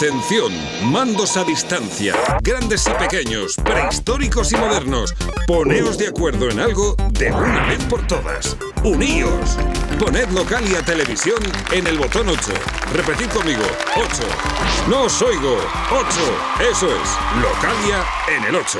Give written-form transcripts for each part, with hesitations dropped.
Atención, mandos a distancia, grandes y pequeños, prehistóricos y modernos. Poneos de acuerdo en algo de una vez por todas. ¡Uníos! Poned Localia Televisión en el botón 8. Repetid conmigo, 8. No os oigo, 8. Eso es, Localia en el 8.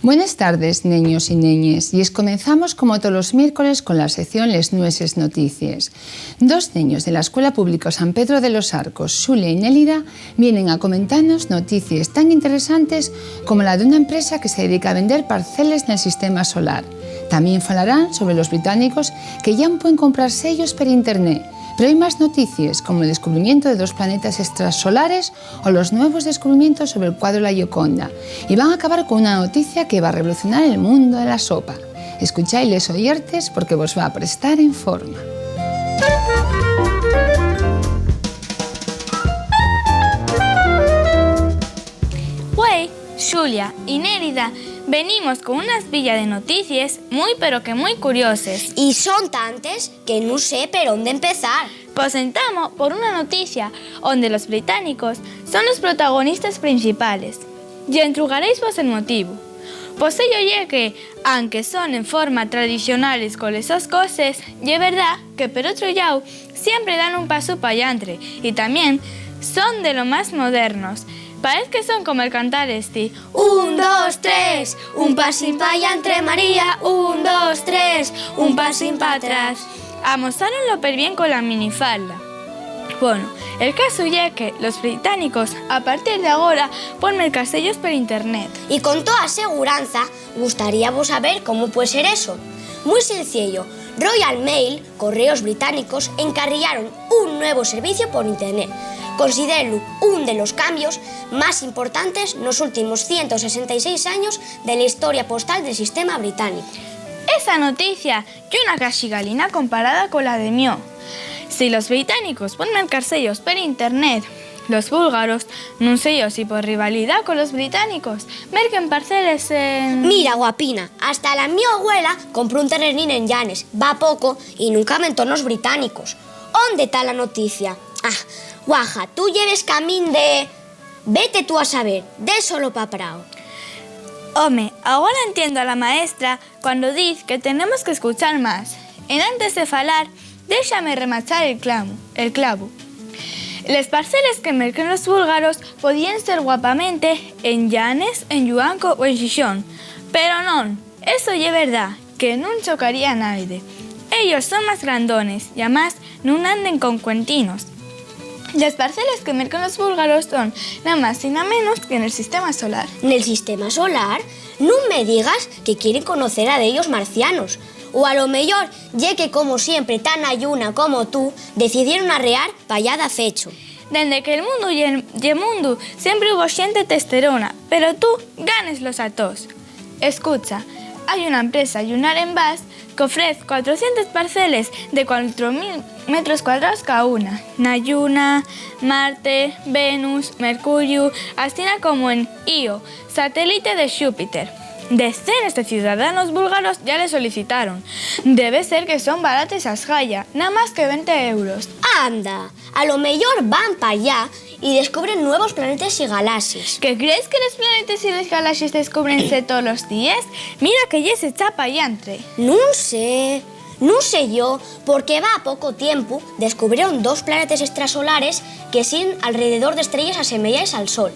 Buenas tardes, niños y niñes, y comenzamos como todos los miércoles con la sección Les Nueses Noticias. Dos niños de la Escuela Pública San Pedro de los Arcos, Xulia y Nélida, vienen a comentarnos noticias tan interesantes como la de una empresa que se dedica a vender parcelas en el sistema solar. También falarán sobre los británicos que ya pueden comprar sellos por internet. Pero hay más noticias, como el descubrimiento de 2 planetas extrasolares o los nuevos descubrimientos sobre el cuadro La Gioconda. Y van a acabar con una noticia que va a revolucionar el mundo de la sopa. Escuchad les oyertes porque vos va a prestar en forma. Güey, Xulia y Nélida venimos con unas villas de noticias muy pero que muy curiosas. Y son tantas que no sé por dónde empezar. Pues entramos por una noticia donde los británicos son los protagonistas principales. Y entrugaréis vos el motivo. Pues ello es que, aunque son en forma tradicionales con esas cosas, y es verdad que por otro lado siempre dan un paso para adelante y también son de lo más modernos. Parece que son como el cantar 1, 2, 3, un pasín pa' allá entre María, 1, 2, 3, un pasín pa' atrás. Amosaronlo per bien con la minifalda. Bueno, el caso ya es que los británicos a partir de ahora ponen mercasellos por internet. Y con toda seguranza, gustaríamos saber cómo puede ser eso. Muy sencillo, Royal Mail, correos británicos, encarrilaron un nuevo servicio por internet. Considero uno de los cambios más importantes en los últimos 166 años de la historia postal del sistema británico. Esa noticia que una cachigalina comparada con la de Mio. Si los británicos ponen mercasellos por internet, los búlgaros, no sé yo si por rivalidad con los británicos, merquen parceles en... Mira, guapina, hasta la mi abuela compró un terrenín en Llanes, va poco y nunca mentó los británicos. ¿Dónde está la noticia? Guaja, tú lleves camín de... Vete tú a saber, de solo paprao. Home, ahora entiendo a la maestra cuando dice que tenemos que escuchar más. En antes de falar, déjame remachar el clavo. Les parceles que merquen los búlgaros podían ser guapamente en Llanes, en Yuanco o en Xixón. Pero non, eso ye verdad, que non chocaría a nadie. Ellos son más grandones y además non anden con cuentinos. Las parcelas que mercan los búlgaros son nada más y nada menos que en el sistema solar. ¿En el sistema solar? No me digas que quieren conocer a de ellos marcianos. O a lo mejor, ya que como siempre tan ayuna como tú, decidieron arrear pa' allá de fecho. Desde que el mundo y el mundo siempre hubo gente testerona, pero tú ganes a todos. Escucha, hay una empresa Yunar en Bas que ofrece 400 parceles de 4.000 metros cuadrados cada una. Nayuna, Marte, Venus, Mercurio, así como en Io, satélite de Júpiter. Decenas de ciudadanos búlgaros ya le solicitaron. Debe ser que son baratas esas jaya, nada más que 20 euros. Anda, a lo mejor van para allá y descubren nuevos planetas y galaxias. ¿Qué crees que los planetas y las galaxias descubrense todos los días? Mira que ya se está para allá entre. No sé yo, porque va a poco tiempo descubrieron 2 planetas extrasolares que siguen alrededor de estrellas asemejadas al Sol.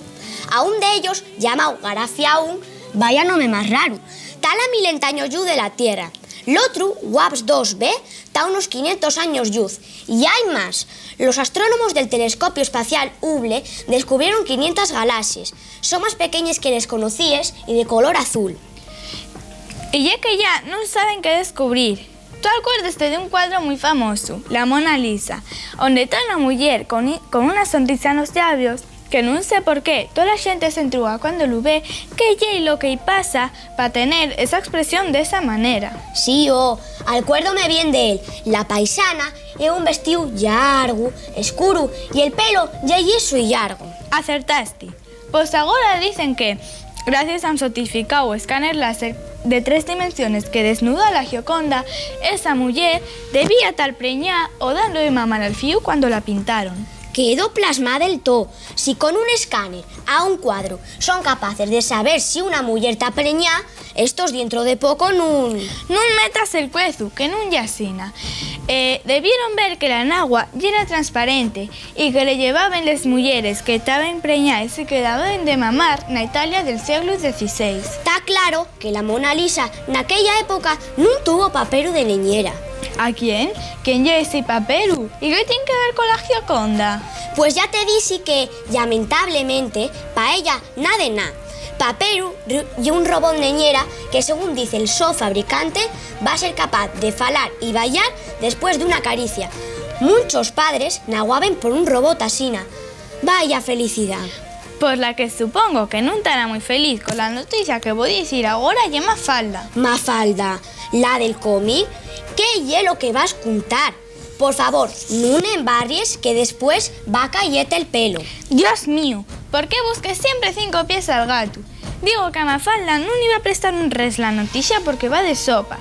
A un de ellos, llamado Garafiaun, vaya nombre más raro, está a 1000 años luz de la Tierra. El otro, WAPS 2b, está a unos 500 años luz. Y hay más. Los astrónomos del telescopio espacial Hubble descubrieron 500 galaxias. Son más pequeñas que les conocíes y de color azul. Y ya que ya no saben qué descubrir, tú acuérdate de un cuadro muy famoso, la Mona Lisa, donde está una mujer con una sonrisa en los labios que non sé por qué toda a xente se entruga cando lo ve que lle lo que lle pasa para tener esa expresión de esa manera. Sí, acuérdome bien de él. La paisana é un vestiu llargo, escuro, e el pelo lle yeso y llargo. Acertaste. Pois agora dicen que, gracias a un sofisticado escáner láser de 3 dimensiones que desnudó a la Gioconda, esa muller debía estar preñada o dando de mamar al fiu cuando la pintaron. Quedó plasmada el todo. Si con un escáner a un cuadro son capaces de saber si una mujer está preñada, estos dentro de poco nun metas el cuezu, que nun lle asina. Debieron ver que la nagua ya era transparente y que le llevaban las mujeres que estaban preñadas y que daban de mamar na Italia del siglo XVI. Está claro que la Mona Lisa naquella época nun tuvo papero de niñera. ¿A quién? ¿Quién lle ese papero? ¿Y qué tiene que ver con la Gioconda? Pues ya te dije que, lamentablemente, pa ella nada de nada. Paperu y un robot de niñera que, según dice el fabricante, va a ser capaz de falar y bailar después de una caricia. Muchos padres naguaben por un robot asina. Vaya felicidad. Por la que supongo que no estará muy feliz con la noticia que voy a decir ahora y Mafalda. Mafalda, la del cómic, ¿qué hielo que vas a contar? Por favor, no embarries que después va a caerte el pelo. Dios mío, ¿por qué busques siempre 5 pies al gato? Digo que a Mafalda no iba a prestar un res la noticia porque va de sopa.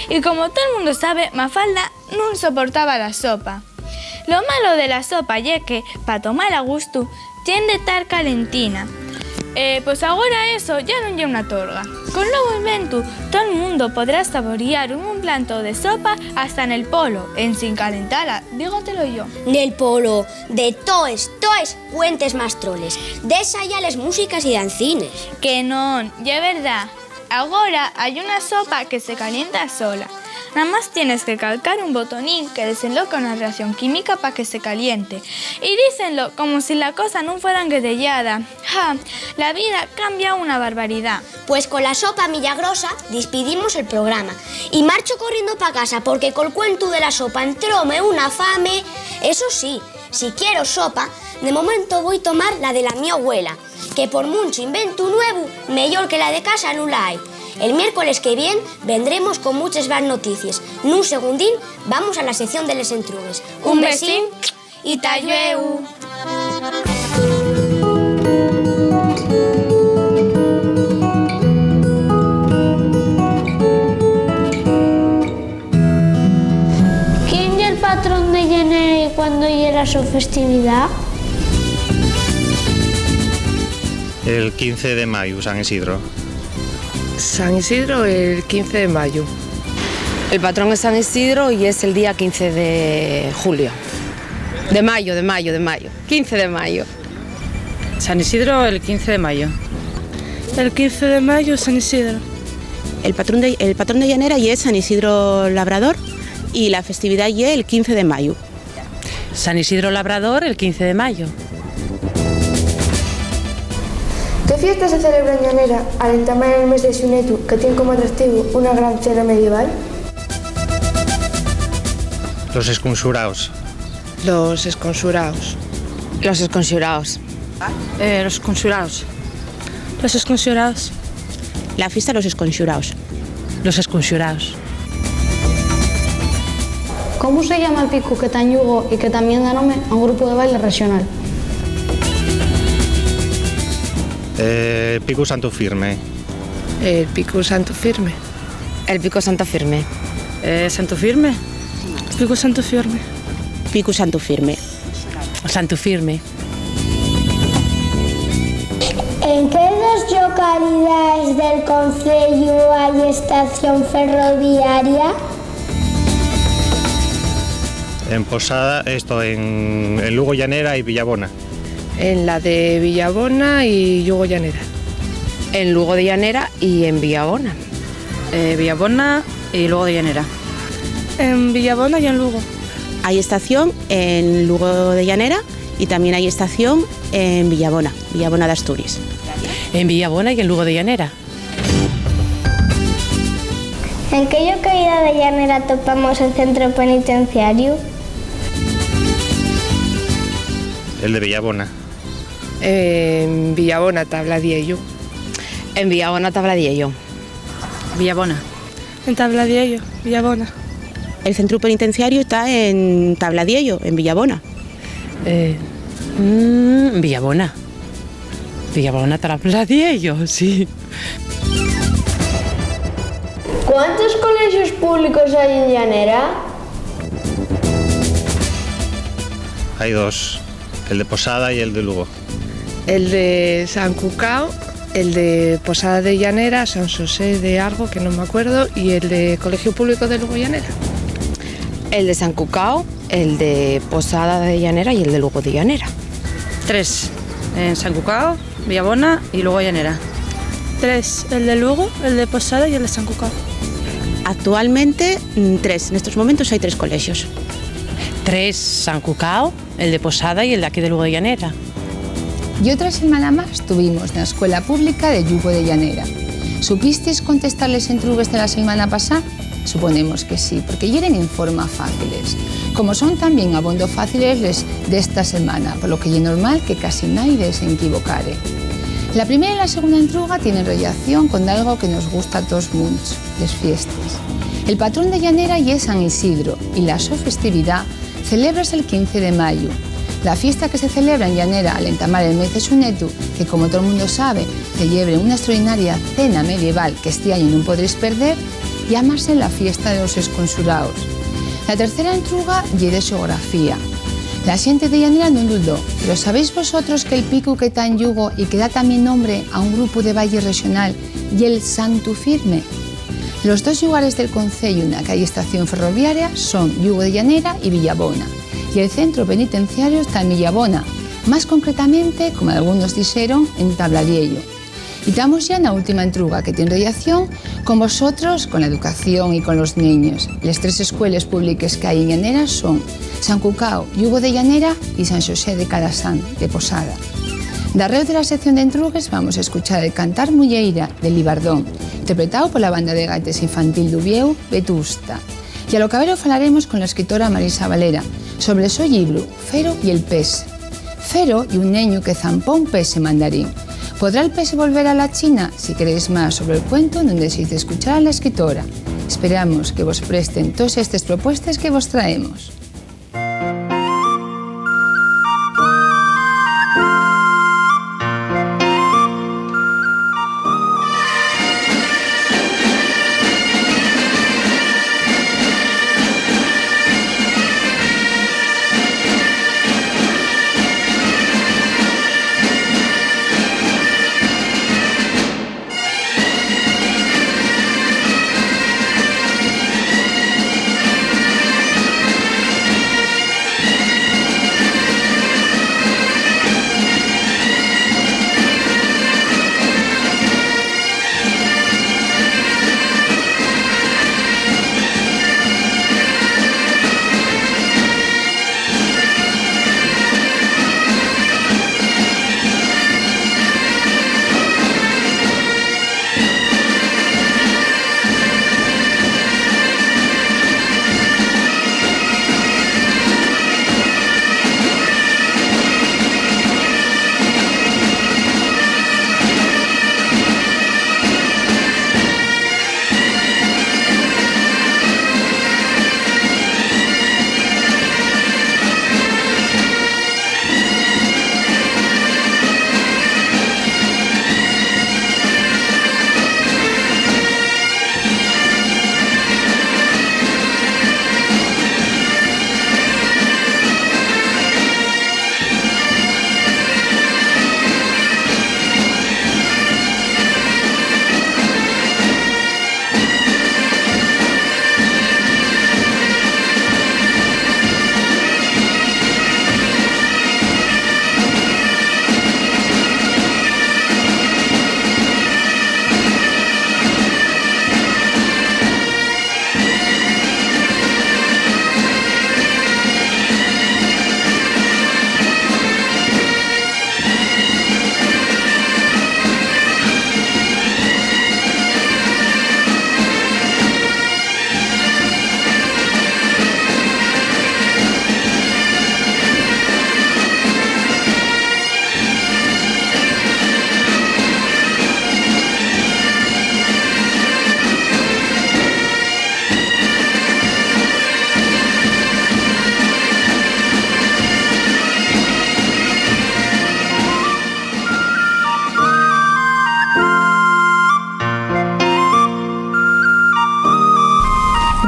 Y como todo el mundo sabe, Mafalda no soportaba la sopa. Lo malo de la sopa es que, para tomar a gusto, tiene de estar calentina. Pues ahora eso ya no lleva una torga. Con el nuevo invento, todo el mundo podrá saborear un buen plato de sopa hasta en el polo, en sin calentarla, dígotelo yo. Nel polo, de toes, puentes más troles, de ensayales músicas y dancines. Que no, ya es verdad. Ahora hay una sopa que se calienta sola. Nada más tienes que calcar un botonín que desenloca una reacción química para que se caliente. Y dícenlo como si la cosa no fuera enguedellada. ¡Ja! La vida cambia una barbaridad. Pues con la sopa milagrosa despedimos el programa. Y marcho corriendo para casa porque col cuento de la sopa entróme una fame. Eso sí, si quiero sopa, de momento voy a tomar la de la mi abuela, que por mucho invento nuevo, mejor que la de casa no la hay. El miércoles que viene vendremos con muchas más noticias. Nun segundín vamos a la sección de les entrugues. Un besín y tallueu. ¿Quién es el patrón de Llanera y cuándo era su festividad? El 15 de mayo, San Isidro. San Isidro el 15 de mayo. El patrón es San Isidro y es el día 15 de julio. De mayo. 15 de mayo. San Isidro el 15 de mayo. El 15 de mayo San Isidro. El patrón de Llanera y es San Isidro Labrador y la festividad y el 15 de mayo. San Isidro Labrador el 15 de mayo. ¿Qué fiesta se celebra en Llanera al entamar el mes de Xunetu, que tiene como atractivo una gran cena medieval? Los esconxuraos. Los esconxuraos. Los esconxuraos. Los esconxuraos. Los esconxuraos. La fiesta de los esconxuraos. Los esconxuraos. ¿Cómo se llama el pico que está en Yugo y que también da nombre a un grupo de baile regional? Pico Santo Firme. El Pico Santo Firme. El Pico Santo Firme. ¿Santo Firme? Pico Santo Firme. Pico Santo Firme. Santo Firme. ¿En qué dos localidades del concello hay estación ferroviaria? En Posada, en Lugo Llanera y Villabona. En la de Villabona y Yugo Llanera. En Lugo de Llanera y en Villabona. Villabona y Lugo de Llanera. En Villabona y en Lugo. Hay estación en Lugo de Llanera y también hay estación en Villabona de Asturias. En Villabona y en Lugo de Llanera. ¿En qué localidad de Llanera topamos el centro penitenciario? El de Villabona. En Villabona, Tabladiello. En Villabona, Tabladiello. Villabona. En Tabladiello, Villabona. El centro penitenciario está en Tabladiello, en Villabona. Villabona. Villabona, Tabladiello, sí. ¿Cuántos colegios públicos hay en Llanera? Hay dos, el de Posada y el de Lugo. El de San Cucao, el de Posada de Llanera, San José de algo, que no me acuerdo, y el de Colegio Público de Lugo Llanera. El de San Cucao, el de Posada de Llanera y el de Lugo de Llanera. 3. En San Cucao, Villabona y luego Llanera. 3. El de Lugo, el de Posada y el de San Cucao. Actualmente 3, en estos momentos hay 3 colegios. 3. San Cucao, el de Posada y el de aquí de Lugo de Llanera. Y otra semana más tuvimos la escuela pública de Lugo de Llanera. ¿Supisteis contestarles entrugues de la semana pasada? Suponemos que sí, porque yeren en forma fáciles. Como son también abondo fáciles les de esta semana, por lo que es normal que casi nadie se equivocare. La primera y la segunda entruga tienen relación con algo que nos gusta a todos muchos, las fiestas. El patrón de Llanera es San Isidro y la su festividad celebra el 15 de mayo. La fiesta que se celebra en Llanera al entamar el mes de Xunetu, que como todo el mundo sabe, celebra una extraordinaria cena medieval que este año no podréis perder, llámase la fiesta de los exconsulados. La tercera entruga es de xeografía. La xente de Llanera non dudó, pero ¿sabéis vosotros que el pico que está en Lugo y que da también nombre a un grupo de valle regional y el Santufirme? Los dos lugares del concello en la que hay estación ferroviaria son Lugo de Llanera y Villabona, y el centro penitenciario está en Villabona, más concretamente, como algunos dijeron, en Tabladiello. Y estamos ya en la última entruga que tiene relación con vosotros, con la educación y con los niños. Las 3 escuelas públicas que hay en Llanera son San Cucao, Lugo de Llanera y San José de Calasán, de Posada. Darreu de la sección de entrugues vamos a escuchar el cantar Mulleira de Libardón, interpretado por la banda de gaites infantil d'Ubieu, Vetusta. Y a lo cabero falaremos con la escritora Marisa Valera sobre el su libro Fero y el pez. Fero y un niño que zampó un pez en mandarín. ¿Podrá el pez volver a la China? Si queréis más sobre el cuento, no dejéis de escuchar a la escritora. Esperamos que vos presten todas estas propuestas que vos traemos.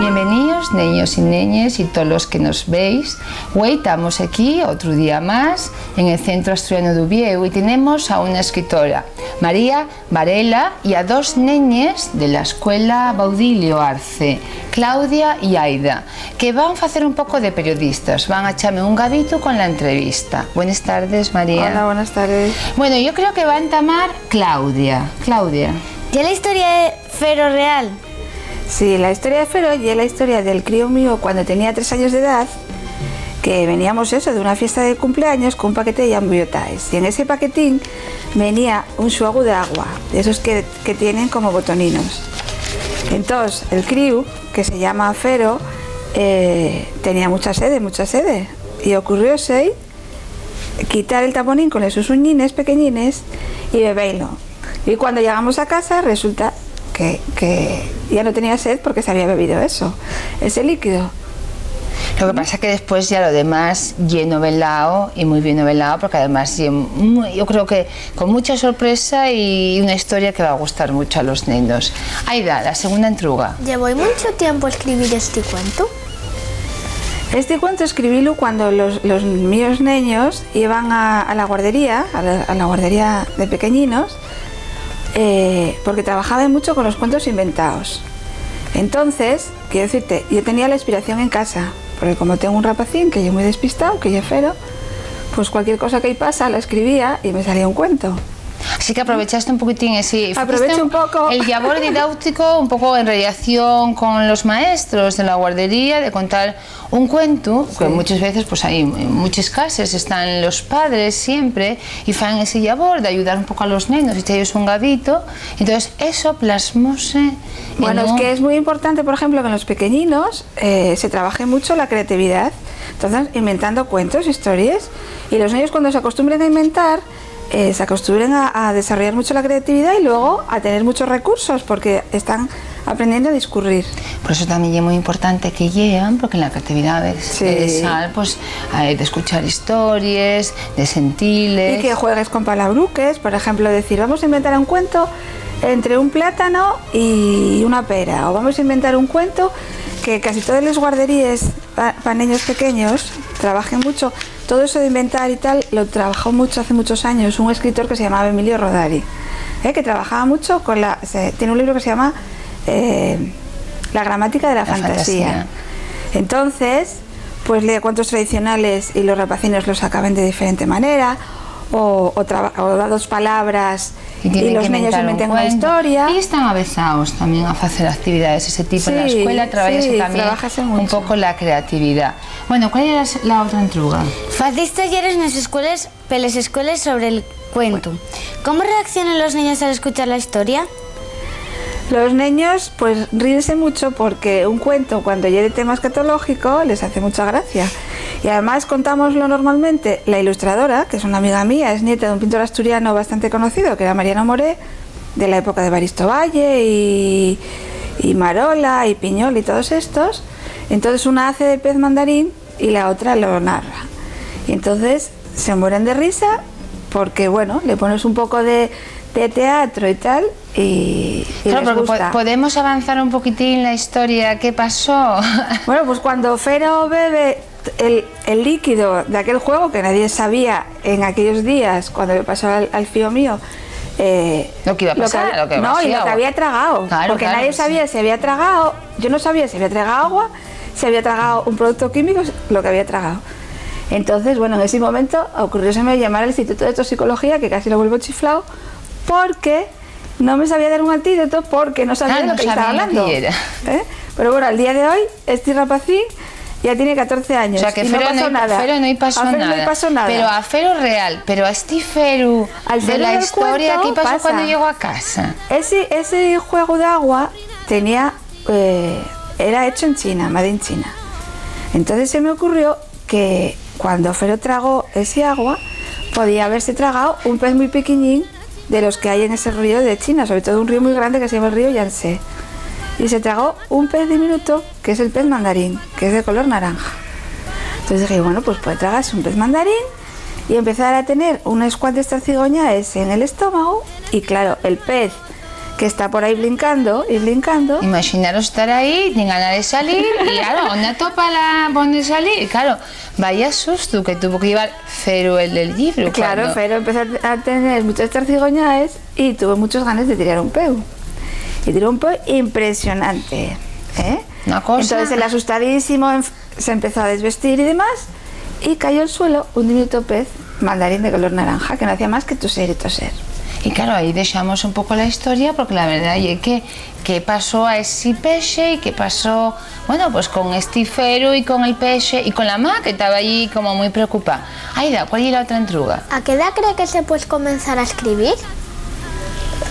Bienvenidos, niños y niñas y todos los que nos veis. Hoy estamos aquí otro día más en el Centro Asturiano de Uvieu y tenemos a una escritora, María Varela, y a dos niñas de la Escuela Baudilio Arce, Claudia y Aida, que van a hacer un poco de periodistas. Van a echarme un gavito con la entrevista. Buenas tardes, María. Hola, buenas tardes. Bueno, yo creo que va a entamar Claudia. Claudia. ¿Ya la historia de Fero real? Sí, la historia de Fero y es la historia del crío mío cuando tenía 3 años de edad, que veníamos eso de una fiesta de cumpleaños con un paquete de llambiotais, y en ese paquetín venía un xuego de agua, de esos que tienen como botoninos. Entonces el crío, que se llama Fero, tenía mucha sede, y ocurrióse quitar el taponín con esos uñines pequeñines y beberlo. Y cuando llegamos a casa resulta que ya no tenía sed porque se había bebido ese líquido. Lo que pasa es que después ya lo demás lleno velado y muy bien novelado, porque además yo creo que con mucha sorpresa y una historia que va a gustar mucho a los niños. Aida, la segunda entruga. ¿Llevó mucho tiempo escribir este cuento? Este cuento escribílo cuando los míos niños iban a la guardería, a la guardería de pequeñinos, porque trabajaba mucho con los cuentos inventados. Entonces, quiero decirte, yo tenía la inspiración en casa, porque como tengo un rapacín que yo muy despistado, que yo Fero, pues cualquier cosa que ahí pasa la escribía y me salía un cuento. Así que aprovechaste un poquitín ese... Aproveché un poco. El labor didáctico, un poco en relación con los maestros de la guardería, de contar un cuento, sí. Que muchas veces, pues hay en muchas casas están los padres siempre y fan ese labor de ayudar un poco a los niños y ellos un gavito. Entonces eso plasmóse. Bueno, es que es muy importante, por ejemplo, que en los pequeñinos se trabaje mucho la creatividad. Entonces, inventando cuentos, historias, y los niños cuando se acostumbren a inventar, se acostumbren a desarrollar mucho la creatividad y luego a tener muchos recursos porque están aprendiendo a discurrir. Por eso también es muy importante que llegan, porque en la creatividad pues de escuchar historias, de sentirles. Y que juegues con palabruques, por ejemplo, decir, vamos a inventar un cuento entre un plátano y una pera, o vamos a inventar un cuento que casi todas las guarderías para niños pequeños trabajen mucho. Todo eso de inventar y tal lo trabajó mucho hace muchos años un escritor que se llamaba Emilio Rodari, que trabajaba mucho con tiene un libro que se llama La gramática de la fantasía. Entonces, pues lee cuentos tradicionales y los rapacinos los acaban de diferente manera, o da 2 palabras y los niños inventen una historia. Y están avezados también a hacer actividades ese tipo en la escuela, trabajas también un poco la creatividad. Bueno, ¿cuál era la otra entruga? Facéis talleres en las escuelas sobre el cuento. ¿Cómo reaccionan los niños al escuchar la historia? Los niños pues ríense mucho porque un cuento cuando lleve tema escatológico les hace mucha gracia. Y además contámoslo normalmente, la ilustradora, que es una amiga mía, es nieta de un pintor asturiano bastante conocido, que era Mariano Moré, de la época de Evaristo Valle y Marola y Piñol y todos estos. Entonces una hace de pez mandarín y la otra lo narra. Y entonces se mueren de risa porque, bueno, le pones un poco de teatro y tal y claro, les gusta. Podemos avanzar un poquitín la historia. ¿Qué pasó? Bueno, pues cuando Fero bebe el líquido de aquel juego que nadie sabía en aquellos días, cuando le pasó al fío mío, lo que iba a pasar, lo que había tragado, porque nadie sabía si había tragado, yo no sabía si había tragado agua, si había tragado un producto químico, lo que había tragado. Entonces, bueno, en ese momento ocurrióseme llamar al Instituto de Toxicología, que casi lo vuelvo chiflado, porque no me sabía dar un antídoto, porque no sabía de lo que estaba hablando. Pero bueno, al día de hoy, este rapacín ya tiene 14 años. O sea, que y Fero no pasó nada. A Fero no pasó nada. Pero a Fero real, pero a este Fero de la historia, ¿qué pasó cuando llegó a casa? Ese juego de agua tenía, era hecho en China, made in China. Entonces se me ocurrió que cuando Fero tragó ese agua, podía haberse tragado un pez muy pequeñín de los que hay en ese río de China, sobre todo un río muy grande que se llama el río Yangtze. Y se tragó un pez diminuto, que es el pez mandarín, que es de color naranja. Entonces dije, bueno, pues puede tragarse un pez mandarín y empezar a tener unas cuantas cigoñas en el estómago. Y claro, el pez que está por ahí brincando y brincando. Imaginaros estar ahí, sin ganas de salir, y claro, ¿dónde topa la dónde salir? Y claro, vaya susto que tuvo que llevar Fero, el del libro. Claro, cuando... Fero empezó a tener muchas tarcigoñaes y tuvo muchos ganas de tirar un peu. Y tiró un peu impresionante, ¿eh? Una cosa... Entonces el asustadísimo se empezó a desvestir y demás, y cayó al suelo un diminuto pez mandarín de color naranja, que no hacía más que toser y toser. Y claro, ahí dejamos un poco la historia, porque la verdad es que qué pasó a ese peche y qué pasó, bueno, pues con este Fero y con el peche y con la ma, que estaba allí como muy preocupada. Aida, ¿cuál es la otra entruga? ¿A qué edad cree que se puede comenzar a escribir?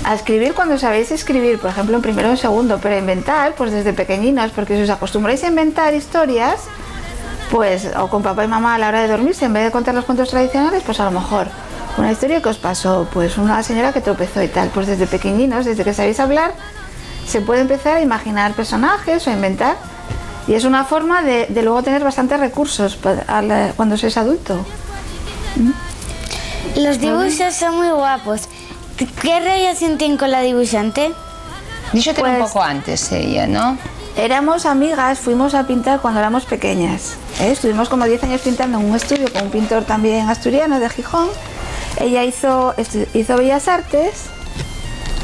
A escribir cuando sabéis escribir, por ejemplo en primero o en segundo, pero a inventar pues desde pequeñinos, porque si os acostumbráis a inventar historias, pues o con papá y mamá a la hora de dormirse, en vez de contar los cuentos tradicionales, pues a lo mejor una historia que os pasó, pues una señora que tropezó y tal, pues desde pequeñinos, desde que sabéis hablar, se puede empezar a imaginar personajes o a inventar, y es una forma de luego tener bastantes recursos cuando se es adulto. Los dibujos son muy guapos. ¿Qué relación tiene con la dibujante? Dicho que era un poco antes ella, ¿no? Éramos amigas, fuimos a pintar cuando éramos pequeñas. Estuvimos como 10 años pintando en un estudio con un pintor también asturiano de Gijón. Ella hizo Bellas Artes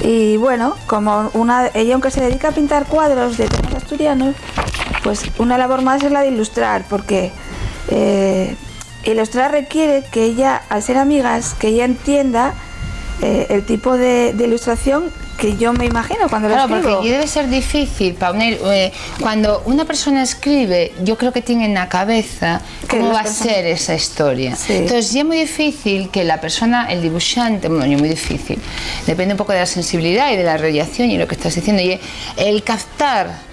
y bueno, ella aunque se dedica a pintar cuadros de temas asturianos, pues una labor más es la de ilustrar, porque ilustrar requiere que ella, al ser amigas, que ella entienda el tipo de ilustración que yo me imagino cuando lo escribo. Claro, porque debe ser difícil para cuando una persona escribe, yo creo que tiene en la cabeza cómo va a ser esa historia. Sí. Entonces ya es muy difícil que la persona, el dibujante, bueno, es muy difícil, depende un poco de la sensibilidad y de la radiación y lo que estás diciendo, y el captar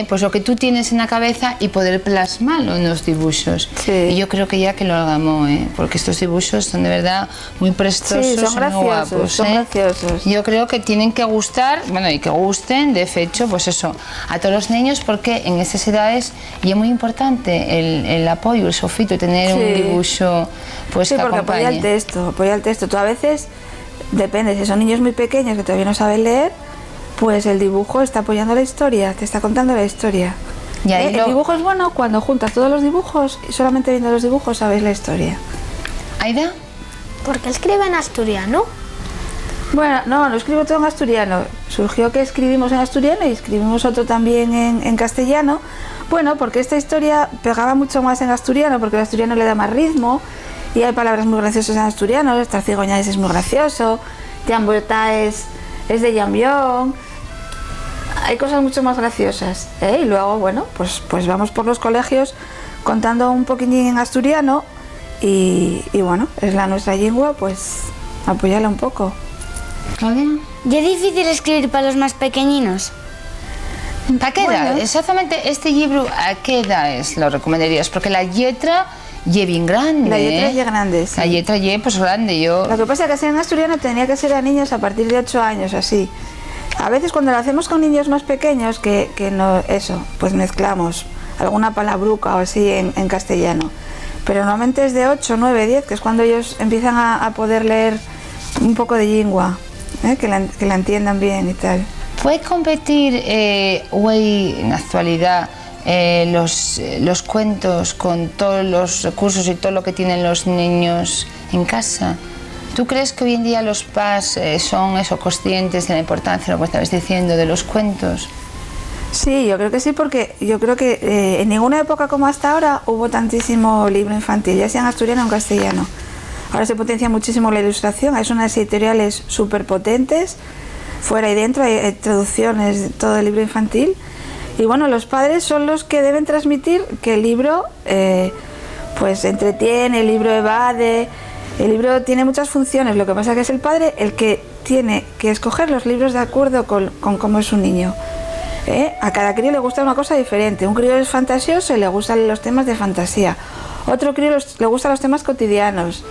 pues lo que tú tienes en la cabeza y poder plasmarlo en los dibujos. Sí. Y yo creo que ya que lo hagamos, porque estos dibujos son de verdad muy prestosos, sí, son graciosos, muy guapos. Son graciosos. Yo creo que tienen que gustar, bueno, y que gusten, de hecho, pues eso, a todos los niños, porque en esas edades y es muy importante el apoyo, el sofito, tener un dibujo pues sí, que porque acompañe. Apoya el texto. Tú a veces, depende, si son niños muy pequeños que todavía no saben leer, pues el dibujo está apoyando la historia, te está contando la historia. El dibujo es bueno cuando juntas todos los dibujos y solamente viendo los dibujos sabes la historia. ¿Aida? ¿Por qué escribe en asturiano? Bueno, no escribo todo en asturiano. Surgió que escribimos en asturiano y escribimos otro también en castellano. Bueno, porque esta historia pegaba mucho más en asturiano, porque el asturiano le da más ritmo y hay palabras muy graciosas en asturiano. Estar cigoñades es muy gracioso, Jamborta es de Jambión. Hay cosas mucho más graciosas, y luego, bueno, pues vamos por los colegios contando un poquitín en asturiano y bueno, es nuestra lengua, pues apoyarla un poco. ¿Y es difícil escribir para los más pequeñinos? ¿A qué edad? Exactamente, este libro, ¿a qué edad lo recomendarías? Porque la letra es bien grande. La letra es grande, sí. La letra es pues grande. Lo que pasa es que hacer en asturiano tenía que ser a niños a partir de 8 años, así. A veces cuando lo hacemos con niños más pequeños, que no, pues mezclamos alguna palabruca o así en castellano. Pero normalmente es de 8, 9, 10, que es cuando ellos empiezan a poder leer un poco de lengua, que la entiendan bien y tal. ¿Puede competir hoy en la actualidad los cuentos con todos los recursos y todo lo que tienen los niños en casa? ¿Tú crees que hoy en día los padres son conscientes de la importancia, lo que estabas diciendo, de los cuentos? Sí, yo creo que sí, porque yo creo que en ninguna época como hasta ahora hubo tantísimo libro infantil, ya sea en asturiano o en castellano. Ahora se potencia muchísimo la ilustración, hay unas editoriales súper potentes, fuera y dentro, hay traducciones de todo el libro infantil. Y bueno, los padres son los que deben transmitir que el libro pues entretiene, el libro evade. El libro tiene muchas funciones, lo que pasa es que es el padre el que tiene que escoger los libros de acuerdo con cómo es un niño. A cada crío le gusta una cosa diferente. Un crío es fantasioso y le gustan los temas de fantasía. Otro crío le gustan los temas cotidianos.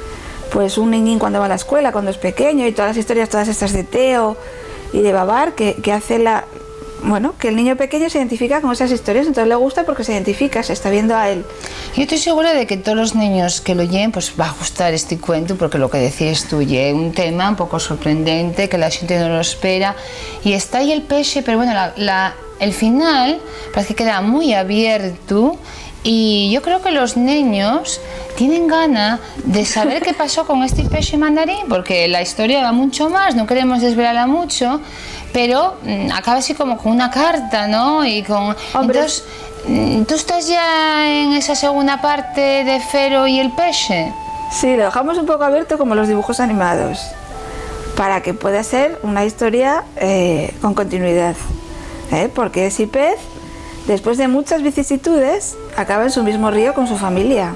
Pues un niñín cuando va a la escuela, cuando es pequeño, y todas las historias, todas estas de Teo y de Babar, que hace bueno, que el niño pequeño se identifica con esas historias, entonces le gusta porque se identifica, se está viendo a él. Yo estoy segura de que todos los niños que lo oyen pues va a gustar este cuento, porque lo que decías tú, es un tema un poco sorprendente, que la gente no lo espera, y está ahí el peche, pero bueno, el final parece que queda muy abierto, y yo creo que los niños tienen ganas de saber qué pasó con este peche mandarín, porque la historia va mucho más, no queremos desvelarla mucho, pero acaba así como con una carta, ¿no? Y con... Entonces, ¿tú estás ya en esa segunda parte de Fero y el peche? Sí, lo dejamos un poco abierto como los dibujos animados, para que pueda ser una historia con continuidad, porque ese pez, después de muchas vicisitudes, acaba en su mismo río con su familia,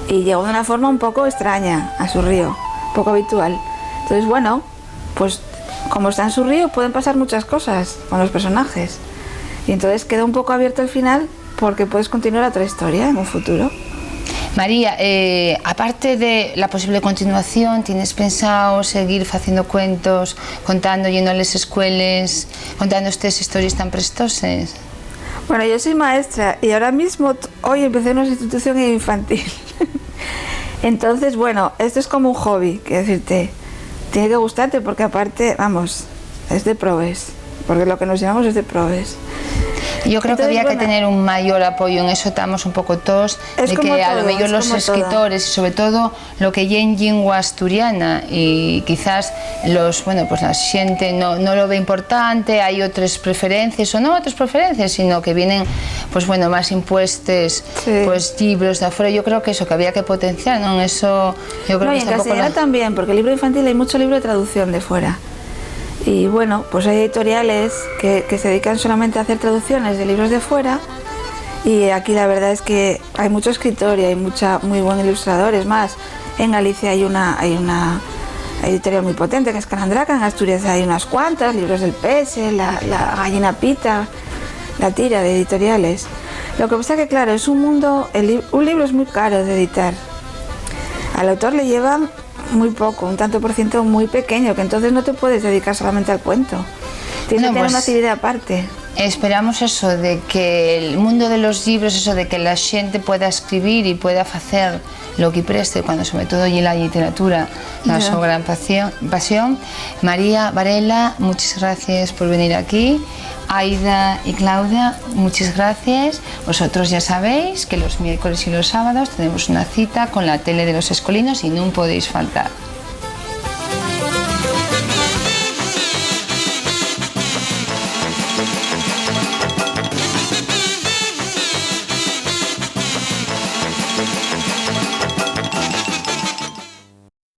y llegó de una forma un poco extraña a su río, poco habitual. Entonces, bueno, pues como está en su río pueden pasar muchas cosas con los personajes, y entonces queda un poco abierto el final porque puedes continuar otra historia en un futuro. María, aparte de la posible continuación, ¿tienes pensado seguir haciendo cuentos, contando, yendo a las escuelas, contando estas historias tan prestosas? Bueno, yo soy maestra y ahora mismo hoy empecé en una institución infantil. Entonces, bueno, esto es como un hobby, quiero decirte, tiene que gustarte porque aparte, vamos, es de probes, porque lo que nos llamamos es de probes. Yo creo que había que tener un mayor apoyo en eso, estamos un poco todos, de que a lo mejor los escritores y sobre todo lo que hay en lengua asturiana y quizás pues la gente no lo ve importante, hay otras preferencias o no otras preferencias, sino que vienen pues bueno más impuestos pues libros de afuera. Yo creo que eso que había que potenciar, ¿no? Eso yo creo que y en castellano también, porque el libro infantil hay mucho libro de traducción de fuera. Y bueno, pues hay editoriales que se dedican solamente a hacer traducciones de libros de fuera, y aquí la verdad es que hay mucho escritor y hay muy buen ilustrador. Es más, en Galicia hay una editorial muy potente que es Calandraca, en Asturias hay unas cuantas, Libros del Pese, la Gallina Pita, la tira de editoriales. Lo que pasa es que claro, es un mundo, un libro es muy caro de editar, al autor le llevan muy poco, un tanto por ciento muy pequeño, que entonces no te puedes dedicar solamente al cuento. Tienes que tener una actividad aparte. Esperamos eso, de que el mundo de los libros, eso de que la gente pueda escribir y pueda hacer lo que preste, cuando sobre todo y la literatura, su gran pasión. María Varela, muchas gracias por venir aquí. Aida y Claudia, muchas gracias. Vosotros ya sabéis que los miércoles y los sábados tenemos una cita con la tele de los escolinos y no podéis faltar.